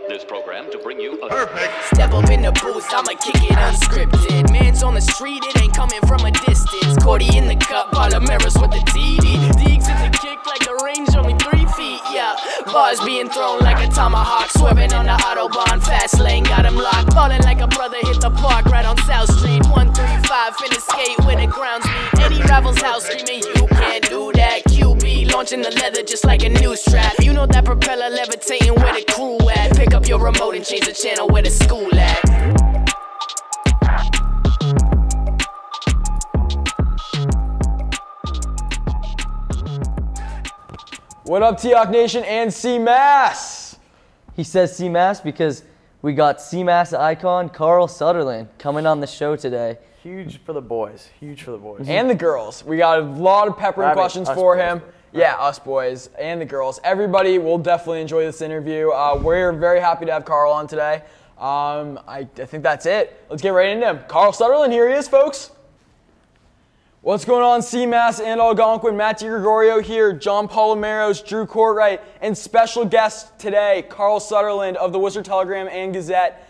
interrupt this program to bring you a perfect. Step up in the booth, I'ma kick it unscripted. Man's on the street, it ain't coming from a distance. Cordy in the cup, Palomeras with the TD. Deeks at the kick like the range only 3 feet, yeah. Bars being thrown like a tomahawk, swerving on the Autobahn. Fast lane got him locked, ballin' like a brother hit the park right on South Street. 135, finna skate when the grounds meet. Any rival's house screaming, you can't do that. QB launching the leather just like a new strap. You know that propeller levitating where the crew at. Pick up your remote and change the channel where the school at. What up, T-Hawk Nation and CMAS? He says CMAS because we got CMAS icon Carl Setterlund coming on the show today. Huge for the boys. Huge for the boys. And the girls. We got a lot of peppering questions for him. Boys. Yeah, us boys and the girls. Everybody will definitely enjoy this interview. We're very happy to have Carl on today. I think that's it. Let's get right into him. Carl Setterlund, here he is, folks. What's going on, CMAS and Algonquin? Matt DiGregorio here, John Palomeros, Drew Courtwright, and special guest today, Carl Setterlund of the Worcester Telegram and Gazette.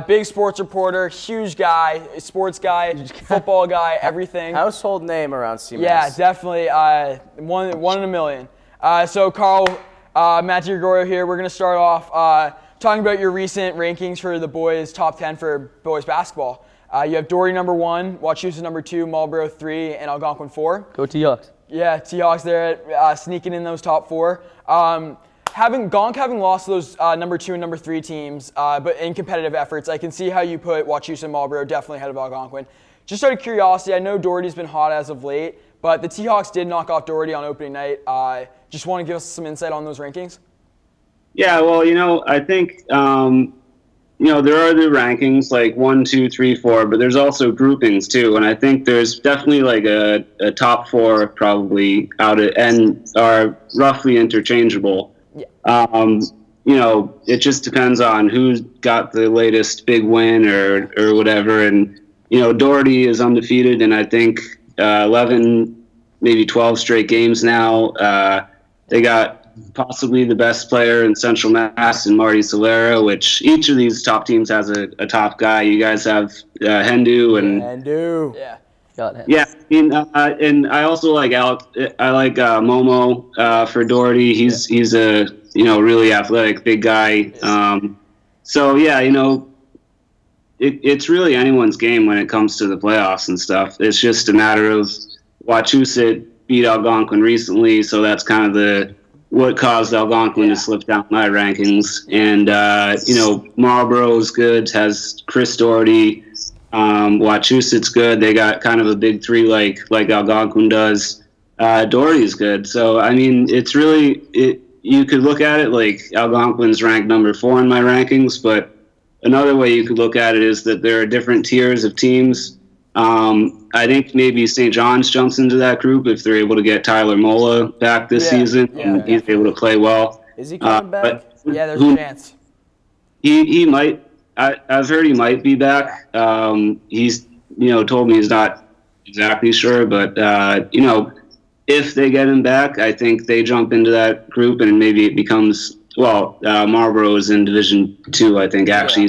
Big sports reporter, huge guy, sports guy, football guy, everything. Household name around CMAS. Yeah, definitely. One in a million. So, Carl, Matt DiGregorio here. We're going to start off talking about your recent rankings for the boys' top 10 for boys basketball. You have Doherty number 1, Wachusett number 2, Marlboro 3, and Algonquin 4. Go T-Hawks. Yeah, T-Hawks there sneaking in those top 4. Having lost those number 2 and number 3 teams, but in competitive efforts, I can see how you put Wachusett and Marlboro definitely ahead of Algonquin. Just out of curiosity, I know Doherty's been hot as of late, but the T-Hawks did knock off Doherty on opening night. Just want to give us some insight on those rankings? Yeah, well, I think, there are the rankings like 1, 2, 3, 4, but there's also groupings too. And I think there's definitely like a top 4 probably and are roughly interchangeable. Yeah. It just depends on who's got the latest big win or whatever. And, Doherty is undefeated, and I think 11, maybe 12 straight games now. They got possibly the best player in Central Mass in Marty Solera, which each of these top teams has a top guy. You guys have Hendu and Hendu. Yeah. Yeah, and I also like I like Momo for Doherty. He's a really athletic big guy. So yeah, it's really anyone's game when it comes to the playoffs and stuff. It's just a matter of Wachusett beat Algonquin recently, so that's kind of what caused Algonquin to slip down my rankings. And Marlboro's good, has Chris Doherty. Wachusett's good. They got kind of a big 3 like Algonquin does. Doherty's good. So I mean, it's really you could look at it like Algonquin's ranked number 4 in my rankings, but another way you could look at it is that there are different tiers of teams. I think maybe St. John's jumps into that group if they're able to get Tyler Mola back this season, and he's able to play well. Is he coming back? Yeah, there's a chance. He might. I've heard he might be back. He's told me he's not exactly sure, but if they get him back, I think they jump into that group, and maybe it becomes Marlboro is in Division 2, I think actually.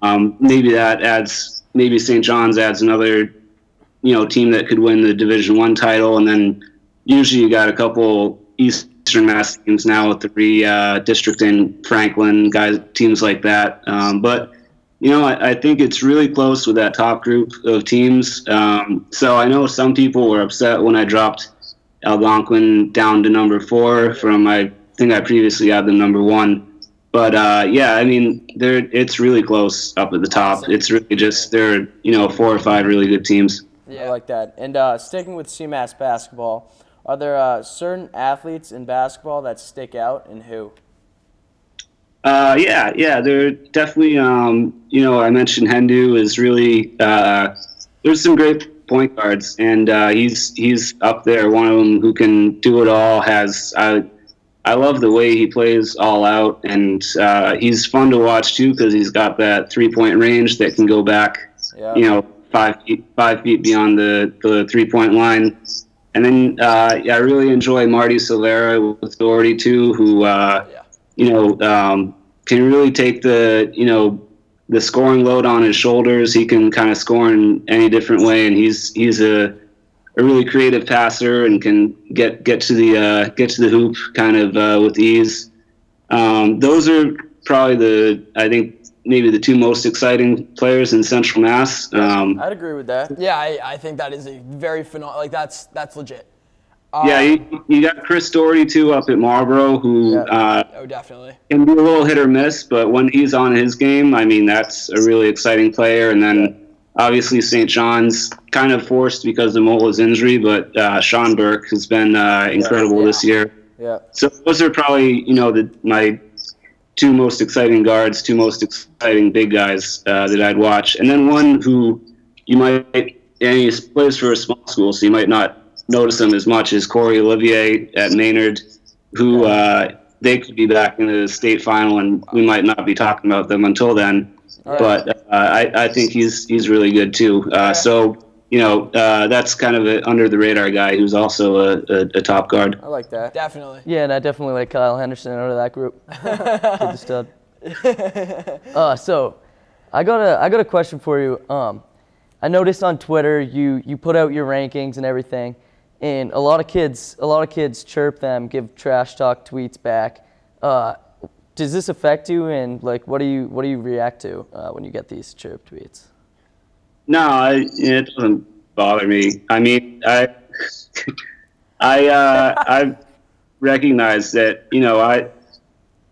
Maybe that adds. Maybe St. John's adds another, team that could win the Division 1 title, and then usually you got a couple Eastern Mass teams now with the redistricting, Franklin teams like that. But I think it's really close with that top group of teams. So I know some people were upset when I dropped Algonquin down to number 4 from I think I previously had them number 1. But I mean, it's really close up at the top. It's really just there are 4 or 5 really good teams. Yeah, I like that. And sticking with CMAS basketball, are there certain athletes in basketball that stick out, and who? Yeah, there definitely. I mentioned Hendu is really. There's some great point guards, and he's up there. One of them who can do it all. I love the way he plays all out, and he's fun to watch too because he's got that 3-point range that can go back, 5 feet beyond the 3-point line. And then I really enjoy Marty Solera with Doherty too, who can really take the scoring load on his shoulders. He can kind of score in any different way, and he's a really creative passer and can get to the hoop kind of with ease. Those are probably I think maybe the two most exciting players in Central Mass. I'd agree with that. Yeah, I think that is a very phenomenal. Like that's legit. Yeah, you got Chris Doherty too up at Marlboro, who Oh, definitely. can be a little hit or miss, but when he's on his game, I mean, that's a really exciting player. And then obviously St. John's kind of forced because of Mola's injury, but Sean Burke has been incredible this year. Yeah. So those are probably, my two most exciting guards, two most exciting big guys that I'd watch. And then one who you might, and he plays for a small school, so you might not notice him as much, is Corey Olivier at Maynard, who they could be back in the state final, and we might not be talking about them until then. Right. But I think he's really good too. So that's kind of an under the radar guy who's also a top guard. I like that. Definitely. Yeah, and I definitely like Kyle Henderson out of that group. Kid's a stud. So I got a question for you. I noticed on Twitter you put out your rankings and everything, and a lot of kids chirp them, give trash talk tweets back. Does this affect you, and like what do you react to when you get these chirp tweets? No, it doesn't bother me. I mean, I recognize that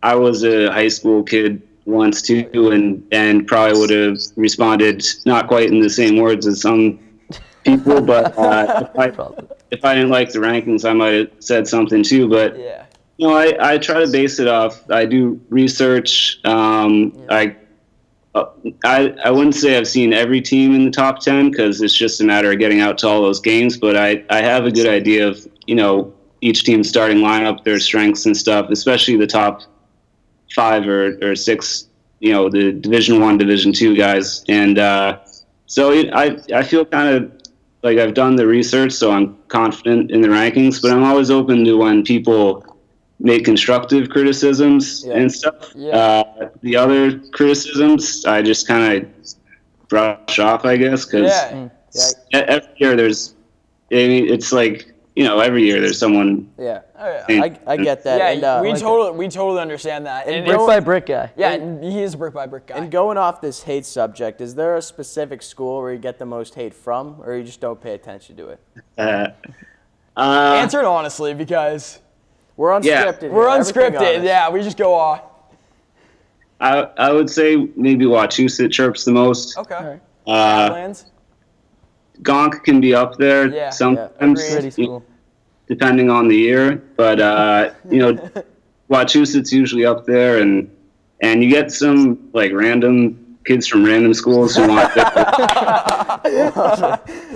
I was a high school kid once too, and probably would have responded not quite in the same words as some people, but if I didn't like the rankings, I might have said something too. But I try to base it off. I do research. I wouldn't say I've seen every team in the top 10 because it's just a matter of getting out to all those games. But I have a good idea of each team's starting lineup, their strengths and stuff, especially the top 5 or 6, the Division I, Division II guys. And so I feel kind of like I've done the research, so I'm confident in the rankings. But I'm always open to when people make constructive criticisms and stuff. The other criticisms, I just kind of brush off, I guess, because every year it's like, every year there's someone. Yeah. I get that. Yeah, and, we totally understand that. And brick by brick guy. Yeah, and he is a brick by brick guy. And going off this hate subject, is there a specific school where you get the most hate from, or you just don't pay attention to it? Answer it honestly, because we're unscripted. Yeah. We're unscripted. Yeah, we just go off. I would say maybe Wachusett chirps the most. Okay. Gonk can be up there sometimes, depending on the year. But Wachusett's usually up there, and you get some like random kids from random schools who want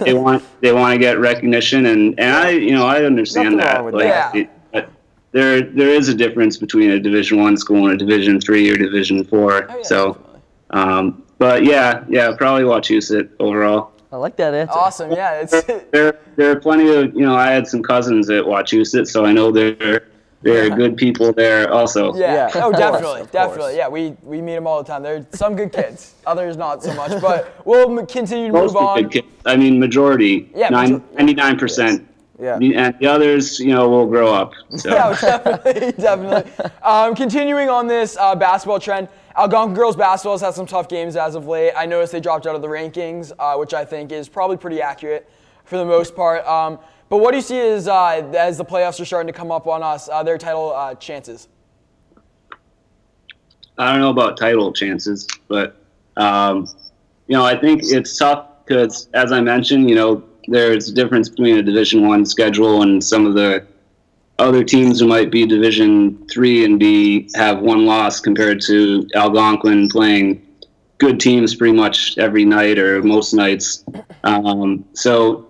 they want to get recognition, and I understand that. But there is a difference between a Division I school and a Division III or Division IV. So, but probably Wachusett overall. I like that answer. Awesome, yeah. There are plenty of, I had some cousins at Wachusett, so I know there are good people there also. Yeah. Oh, definitely. Yeah, we meet them all the time. They're some good kids, others not so much. But we'll continue to move on. Good kids. I mean, majority, 99%. Yeah. And the others, will grow up. So. Yeah, definitely. Continuing on this basketball trend, Algonquin girls basketball has had some tough games as of late. I noticed they dropped out of the rankings, which I think is probably pretty accurate for the most part. But what do you see as the playoffs are starting to come up on us, their title chances? I don't know about title chances, but, I think it's tough because, as I mentioned, there's a difference between a Division I schedule and some of the other teams who might be Division III and have one loss compared to Algonquin playing good teams pretty much every night or most nights. So,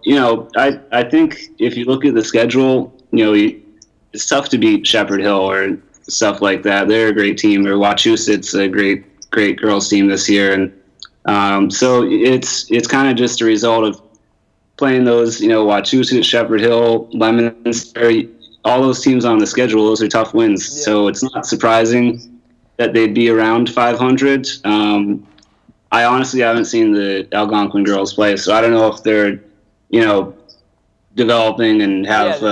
I think if you look at the schedule, it's tough to beat Shepherd Hill or stuff like that. They're a great team, or Wachusett's a great girls team this year. And so it's kind of just a result of playing those, Wachusett, Shepherd Hill, Leominster, all those teams on the schedule. Those are tough wins. So it's not surprising that they'd be around 500. I honestly haven't seen the Algonquin girls play, so I don't know if they're, developing and have.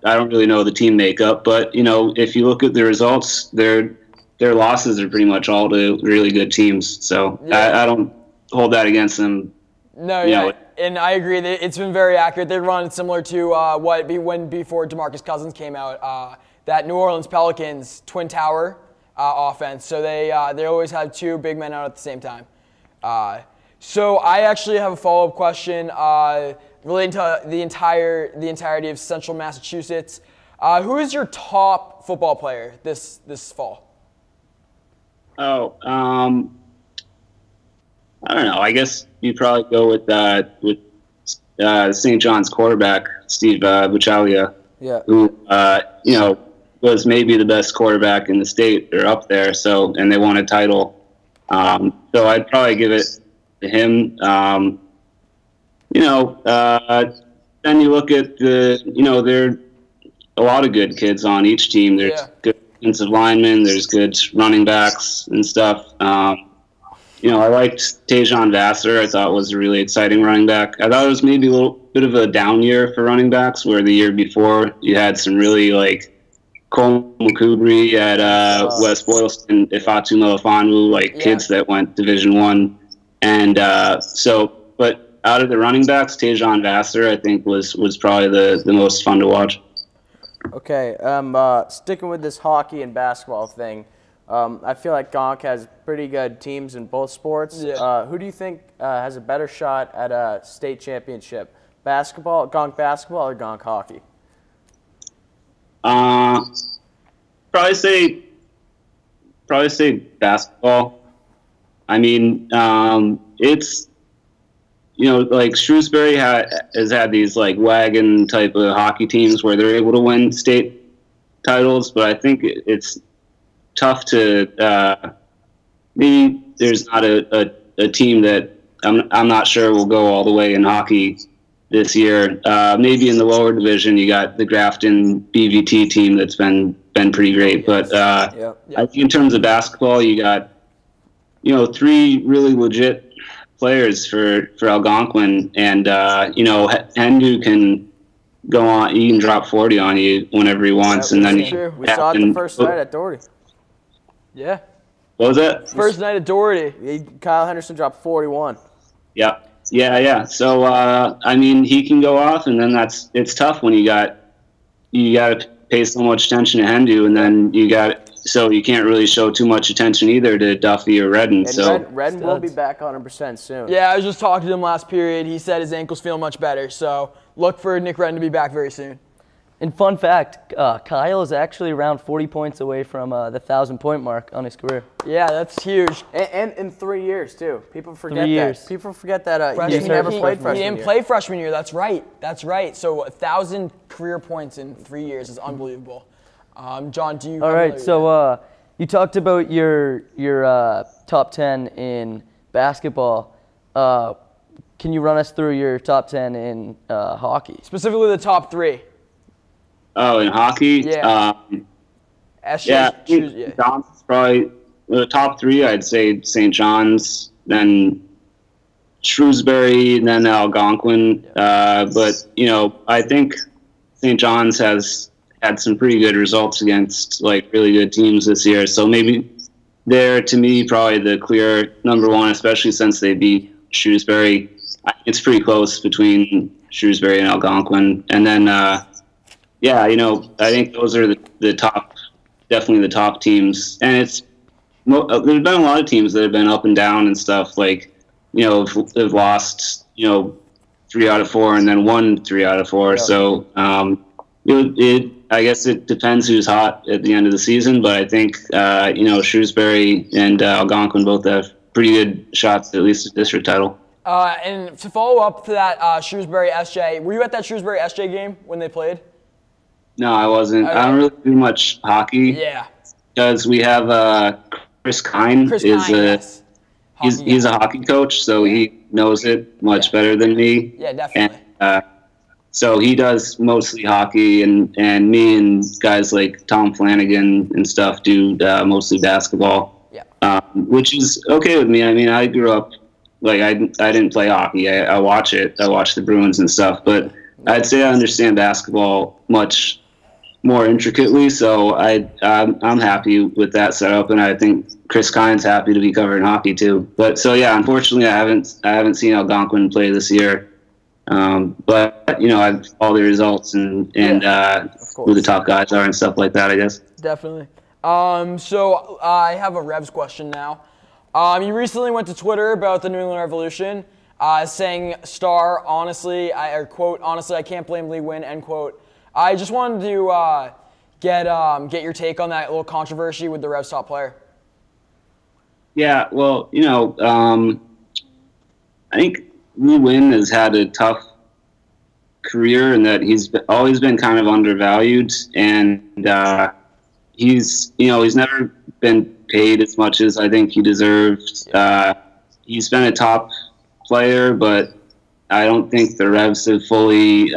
I don't really know the team makeup, but if you look at the results, their losses are pretty much all to really good teams. So I don't hold that against them. No, yeah, and I agree. It's been very accurate. They run similar to when before DeMarcus Cousins came out. That New Orleans Pelicans Twin Tower offense. So they always have two big men out at the same time. So I actually have a follow-up question relating to the entirety of Central Massachusetts. Who is your top football player this fall? Oh, I don't know. I guess you'd probably go with St. John's quarterback Steve Buchalia, who was maybe the best quarterback in the state or up there. So, and they won a title. So I'd probably give it to him. Then you look at there are a lot of good kids on each team. There's good defensive linemen. There's good running backs and stuff. I liked Tejon Vassar. I thought was a really exciting running back. I thought it was maybe a little bit of a down year for running backs, where the year before you had some really Cole McCoubry at West Boylston, Ifatu Melifonwu, kids that went Division I. And but out of the running backs, Tejon Vassar, I think, was probably the most fun to watch. Okay, sticking with this hockey and basketball thing, I feel like Gonk has pretty good teams in both sports. Yeah. Who do you think has a better shot at a state championship? Gonk basketball or Gonk hockey? Probably say basketball. I mean, it's Shrewsbury has had these wagon type of hockey teams where they're able to win state titles, but I think it's tough to maybe there's not a team that I'm not sure will go all the way in hockey this year. Maybe in the lower division you got the Grafton BVT team that's been pretty great, but I think in terms of basketball you got three really legit players for Algonquin, and Hendu can go on. He can drop 40 on you whenever he wants, and then we saw it the first night at Doherty. Yeah. What was that? First night at Doherty. Kyle Henderson dropped 41. Yeah. So I mean, he can go off, and then it's tough when you got to pay so much attention to Hendu, and then so you can't really show too much attention either to Duffy or Redden. And so Redden will be back 100% soon. Yeah, I was just talking to him last period. He said his ankles feel much better, so look for Nick Redden to be back very soon. And fun fact, Kyle is actually around 40 points away from the 1,000-point mark on his career. Yeah, that's huge. And in 3 years, too. People forget 3 years. that. People forget that he never played freshman year. He didn't play freshman year. That's right. So 1,000 career points in 3 years is unbelievable. John, do you? All right, so you talked about your top 10 in basketball. Can you run us through your top 10 in hockey? Specifically the top 3. Oh, in hockey? Yeah. John's probably the top 3. I'd say St. John's, then Shrewsbury, and then Algonquin. But I think St. John's has had some pretty good results against really good teams this year. So maybe they're, to me, probably the clear number 1, especially since they beat Shrewsbury. It's pretty close between Shrewsbury and Algonquin. And then, I think those are the top, definitely the top teams. And there's been a lot of teams that have been up and down and stuff. Have lost, 3 out of 4 and then won 3 out of 4. Yeah. So, I guess it depends who's hot at the end of the season, but I think Shrewsbury and Algonquin both have pretty good shots at least a district title. And to follow up to that Shrewsbury SJ, were you at that Shrewsbury SJ game when they played? No, I wasn't. Okay. I don't really do much hockey. Yeah. Because we have Chris Kine. Yes. He's a hockey coach, so he knows it much better than me. Yeah, definitely. And, So he does mostly hockey, and me and guys like Tom Flanagan and stuff do mostly basketball. Yeah. Which is okay with me. I mean, I grew up like I didn't play hockey. I watch it. I watch the Bruins and stuff, but I'd say I understand basketball much more intricately. So I'm happy with that setup, and I think Chris Kine's happy to be covering hockey too. But so yeah, unfortunately, I haven't seen Algonquin play this year. But you know, I've all the results and who the top guys are and stuff like that, I guess. Definitely. So I have a Revs question now. You recently went to Twitter about the New England Revolution, saying, "Star, honestly, quote, honestly, I can't blame Lee Win," end quote. I just wanted to get your take on that little controversy with the Revs top player. Yeah, well, you know, I think Lee Win has had a tough career in that he's always been kind of undervalued, and he's never been paid as much as I think he deserved. He's been a top player, but I don't think the Revs have fully,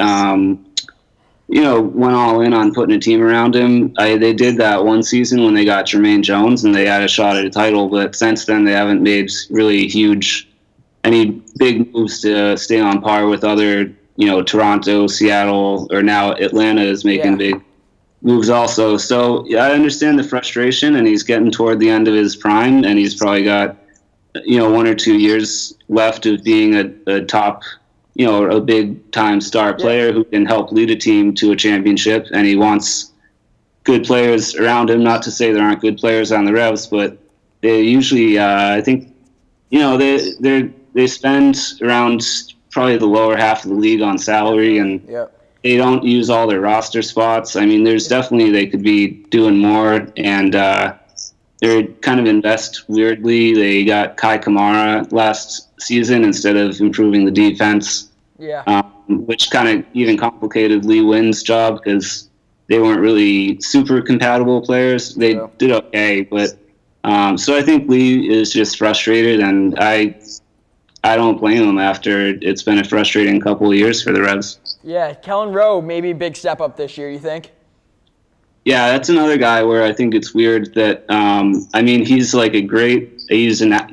went all in on putting a team around him. They did that one season when they got Jermaine Jones and they had a shot at a title, but since then they haven't made really any big moves to stay on par with other, Toronto, Seattle, or now Atlanta is making big moves also. So yeah, I understand the frustration, and he's getting toward the end of his prime, and he's probably got, 1 or 2 years left of being a top, a big time star player who can help lead a team to a championship. And he wants good players around him. Not to say there aren't good players on the Revs, but they usually, I think, they spend around probably the lower half of the league on salary, and they don't use all their roster spots. I mean, there's definitely, they could be doing more, and they're kind of invest weirdly. They got Kai Kamara last season instead of improving the defense, which kind of even complicated Lee Win's job because they weren't really super compatible players. They did okay, but so I think Lee is just frustrated, and I don't blame him after it's been a frustrating couple of years for the Revs. Yeah, Kellen Rowe, maybe a big step up this year, you think? Yeah, that's another guy where I think it's weird that, he's like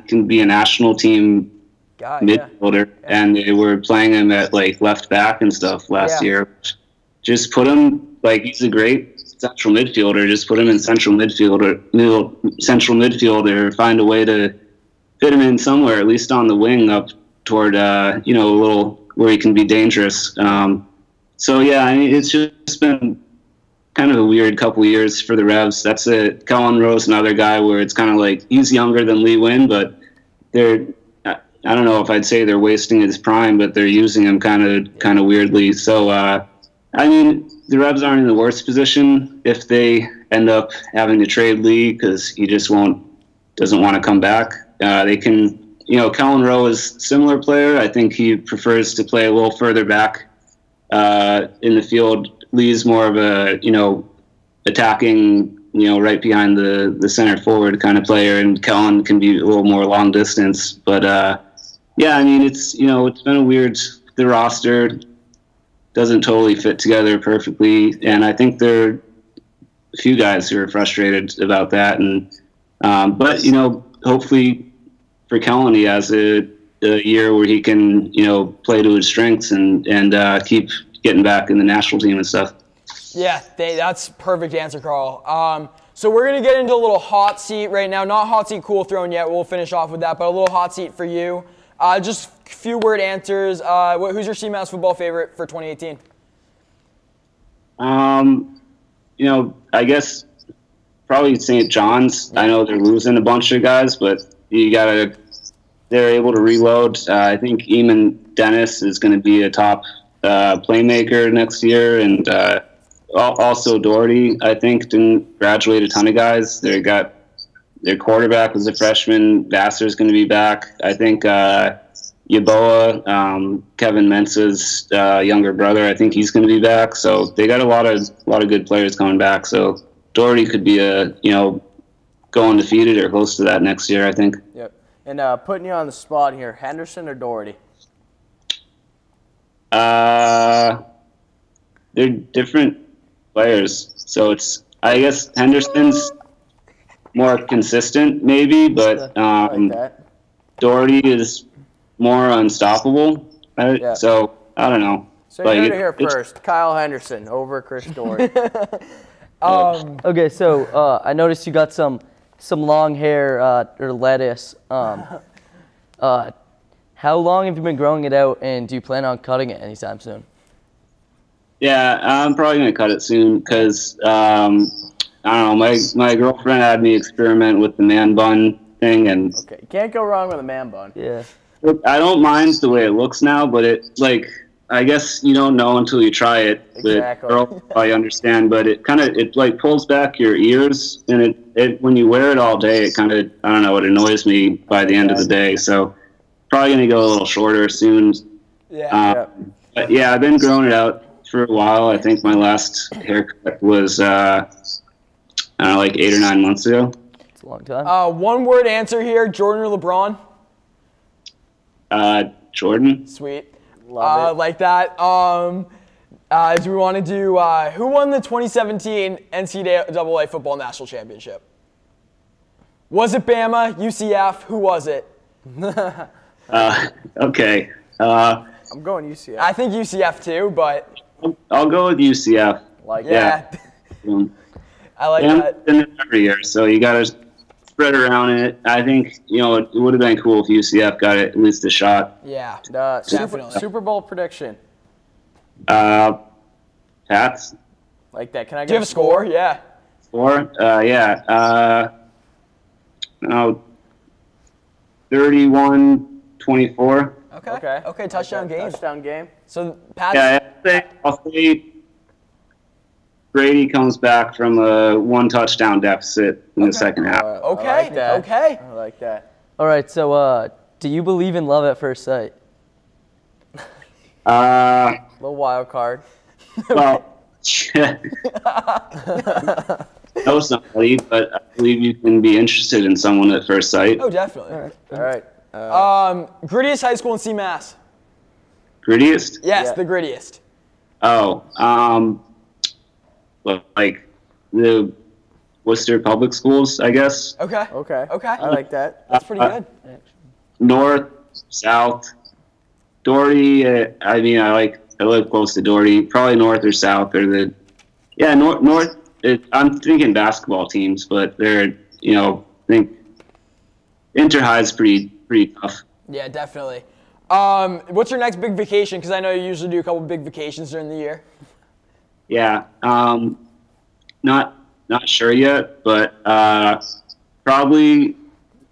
can be a national team midfielder, and they were playing him at like left back and stuff last year. Just put him, like, he's a great central midfielder. Just put him in central midfielder, find a way to fit him in somewhere, at least on the wing up toward, a little where he can be dangerous. So yeah, I mean, it's just been kind of a weird couple of years for the Revs. That's it. Kellen Rowe's another guy where it's kind of like he's younger than Lee Win, but I don't know if I'd say they're wasting his prime, but they're using him kind of weirdly. So the Revs aren't in the worst position if they end up having to trade Lee because he just doesn't want to come back. They can, Kellen Rowe is a similar player. I think he prefers to play a little further back in the field. Lee's more of a, attacking, right behind the center forward kind of player, and Kellen can be a little more long distance. But it's been a weird. The roster doesn't totally fit together perfectly, and I think there are a few guys who are frustrated about that. And but hopefully for Kellen, he has a year where he can play to his strengths and keep getting back in the national team and stuff. Yeah, that's perfect answer, Carl. So we're going to get into a little hot seat right now. Not hot seat cool thrown yet. We'll finish off with that, but a little hot seat for you. Just a few word answers. Who's your CMAS football favorite for 2018? I guess probably St. John's. I know they're losing a bunch of guys, but they're able to reload. I think Eamon Dennis is going to be a top playmaker next year, and also Doherty, I think, didn't graduate a ton of guys. They got their quarterback was a freshman. Vassar's going to be back. I think Yeboah, Kevin Mensa's younger brother, I think he's going to be back. So they got a lot of good players coming back. So Doherty could be go undefeated or close to that next year, I think. Yep. And putting you on the spot here, Henderson or Doherty? they're different players. So I guess Henderson's more consistent, maybe, but I like that. Doherty is more unstoppable. So I don't know. So you heard it here first. Kyle Henderson over Chris Doherty. Okay, so I noticed you got some long hair or lettuce. How long have you been growing it out, and do you plan on cutting it anytime soon? Yeah, I'm probably gonna cut it soon because I don't know. My girlfriend had me experiment with the man bun thing, and Okay, you can't go wrong with a man bun. Yeah. I don't mind the way it looks now, but I guess you don't know until you try it. Exactly. But girls probably understand, but it pulls back your ears, and it when you wear it all day, it kind of, I don't know, it annoys me by the end of the day. So probably gonna go a little shorter soon. Yeah. But yeah, I've been growing it out for a while. I think my last haircut was I don't know, like 8 or 9 months ago. It's a long time. One word answer here: Jordan or LeBron? Jordan. Sweet. Love it. Like that. Do we want to do who won the 2017 NCAA football national championship? Was it Bama, UCF? Who was it? Okay. I'm going UCF. I think UCF too, but I'll go with UCF. Like yeah, I like Bama's that. been there every year, so you got to spread around it. I think it would have been cool if UCF got at least a shot. Yeah, that. Super Bowl prediction. Pats. Like that. Can I get do you have a score? Yeah. Score? Yeah. 31-24. Okay. Touchdown game. Touchdown game. So Pats. Yeah, I'll say Brady comes back from a 1 touchdown deficit in the second half. Okay. I like that. Okay. I like that. All right, so do you believe in love at first sight? Little wild card. Well, know somebody, but I believe you can be interested in someone at first sight. Oh, definitely. All right. Grittiest high school in CMass. Grittiest? Yes, Yeah. the grittiest. Oh, like the Worcester Public Schools, I guess. Okay. Okay. I like that. That's pretty good. North, south, Doherty. I live close to Doherty. Probably north or south or north. I'm thinking basketball teams, but they're I think Inter-High's pretty tough. Yeah, definitely. What's your next big vacation? Because I know you usually do a couple big vacations during the year. Yeah, not sure yet, but probably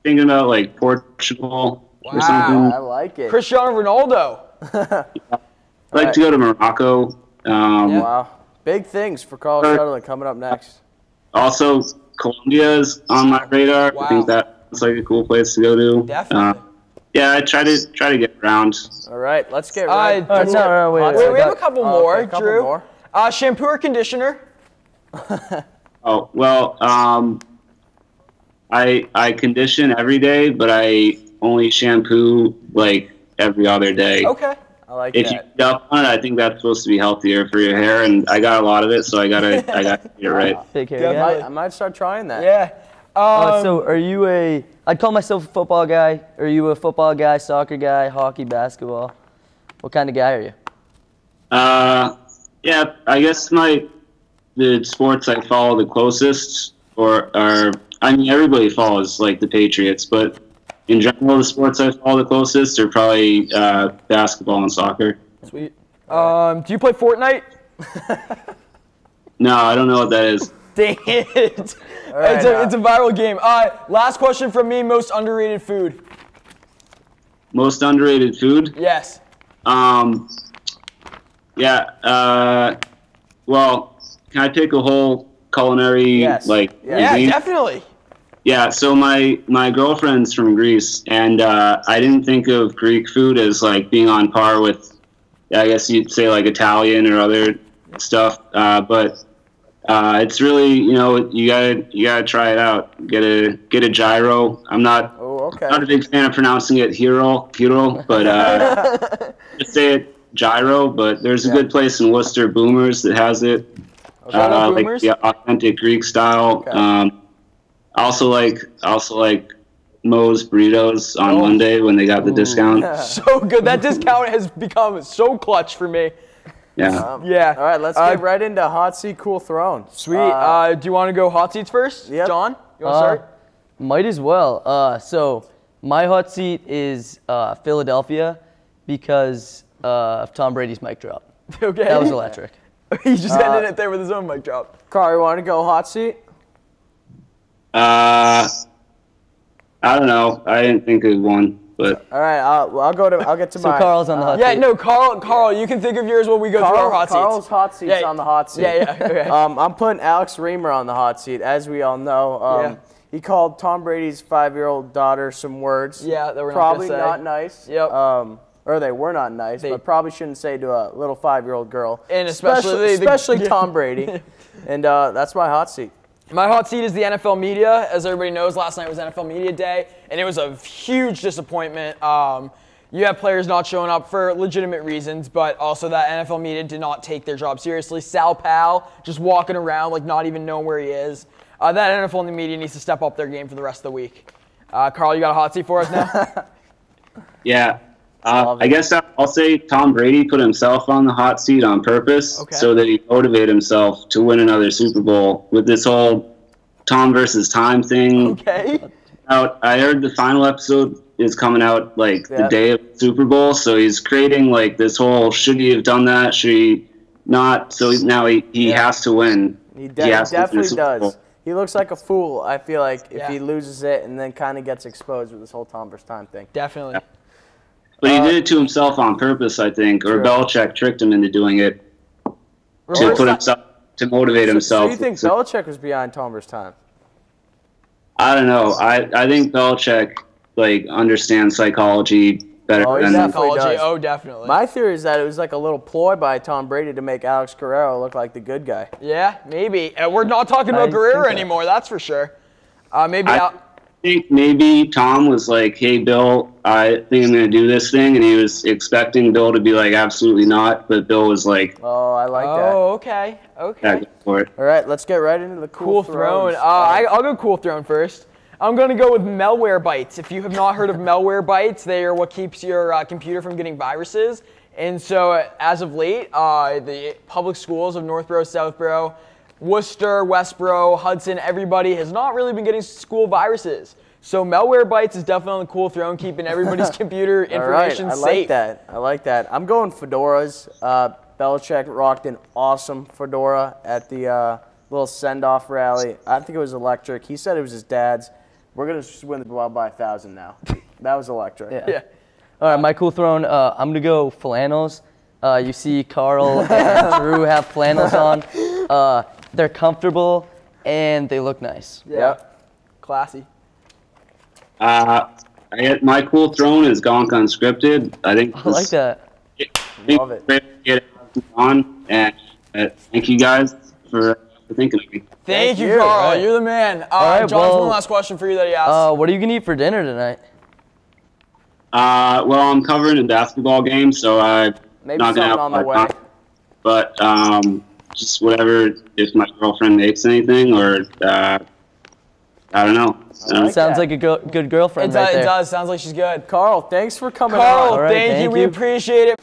thinking about like Portugal or something. I like it. Cristiano Ronaldo. I'd like to go to Morocco. Wow. Big things for Carl Setterlund coming up next. Also, Colombia is on my radar. Wow. I think that's like a cool place to go to. Definitely. Yeah, I try to get around. All right, let's get right. wait, we have a couple more, okay, a couple Drew. more. Shampoo or conditioner? Oh well, I condition every day, but I only shampoo like every other day. Okay. I like If you that. get up on it, I think that's supposed to be healthier for your hair, and I got a lot of it, so I gotta get it right. Take care. Definitely. Yeah. I might start trying that. Yeah. So are you I'd call myself a football guy. Are you a football guy, soccer guy, hockey, basketball? What kind of guy are you? Yeah, I guess the sports I follow the closest everybody follows like the Patriots, but in general the sports I follow the closest are probably basketball and soccer. Sweet. Do you play Fortnite? No, I don't know what that is. Dang it. right, It's a viral game. Last question from me, most underrated food. Most underrated food? Yes. Well, can I pick a whole culinary Yes. Yeah, cuisine? definitely. Yeah, so my girlfriend's from Greece, and I didn't think of Greek food as like being on par with, I guess you'd say like Italian or other stuff, but it's really you gotta try it out. Get a gyro. I'm not Oh, okay. not a big fan of pronouncing it hero, but just say it gyro, but there's a good place in Worcester, Boomers, that has it. Like the authentic Greek style. Okay. Also like Moe's burritos on Monday when they got the discount. So good. That discount has become so clutch for me. Yeah. Yeah. All right, let's get right into hot seat, cool throne. Sweet. Do you want to go hot seats first? Yep. John, you want to start? Might as well. So my hot seat is Philadelphia because of Tom Brady's mic drop. Okay. That was electric. He just ended it there with his own mic drop. Carl, you want to go hot seat? I don't know. I didn't think of one, but All right, I'll get to So mine. Carl's on the hot Yeah, seat. no, Carl, you can think of yours while we go through our hot seats. Carl's hot seat's on the hot seat. Yeah, okay. I'm putting Alex Reamer on the hot seat, as we all know. He called Tom Brady's 5-year-old daughter some words. Yeah, that we're probably not gonna say. not nice. Yep. Or they were not nice, but probably shouldn't say to a little 5-year-old girl. And especially Tom Brady. And that's my hot seat. My hot seat is the NFL media. As everybody knows, last night was NFL Media Day, and it was a huge disappointment. You have players not showing up for legitimate reasons, but also that NFL media did not take their job seriously. Sal Powell just walking around like not even knowing where he is. That NFL media needs to step up their game for the rest of the week. Carl, you got a hot seat for us now? yeah. I guess I'll say Tom Brady put himself on the hot seat on purpose so that he motivated himself to win another Super Bowl with this whole Tom versus time thing. Okay. I heard the final episode is coming out like the day of the Super Bowl, so he's creating like this whole should he have done that, should he not? So now he has to win. He definitely does. He looks like a fool, I feel like, if he loses it and then kind of gets exposed with this whole Tom versus time thing. Definitely. Yeah. But he did it to himself on purpose, I think, or Belichick tricked him into doing it to motivate himself. So you think Belichick was behind Tom versus time? I don't know. I think Belichick understands psychology better than definitely Oh, definitely. My theory is that it was like a little ploy by Tom Brady to make Alex Guerrero look like the good guy. Yeah, maybe. We're not talking about Guerrero anymore, that's for sure. I think maybe Tom was like, hey, Bill, I think I'm going to do this thing. And he was expecting Bill to be like, absolutely not. But Bill was like, oh, I like that. Oh, okay. Yeah, go for it. All right, let's get right into the cool throne. I'll go cool throne first. I'm going to go with malware bytes. If you have not heard of malware bytes, they are what keeps your computer from getting viruses. And so as of late, the public schools of Northborough, Southborough, Worcester, Westborough, Hudson, everybody has not really been getting school viruses. So malware bytes is definitely on the cool throne, keeping everybody's computer information safe. I like that. I'm going fedoras. Belichick rocked an awesome fedora at the little send-off rally. I think it was electric. He said it was his dad's. We're going to just win the ball by 1,000 now. That was electric. Yeah. All right, my cool throne, I'm going to go flannels. You see Carl and Drew have flannels on. They're comfortable, and they look nice. Yep. Classy. My cool throne is Gonk Unscripted. I like that. Love it. Get it on, and thank you guys for thinking of me. Thank you, Carl. Right. You're the man. John's one last question for you that he asked. What are you going to eat for dinner tonight? Well, I'm covering a basketball game, so I'm not going to have on the way. But just whatever, if my girlfriend makes anything, or I don't know. Sounds like a good girlfriend It does. Sounds like she's good. Carl, thanks for coming on. Carl, thank you. We appreciate it.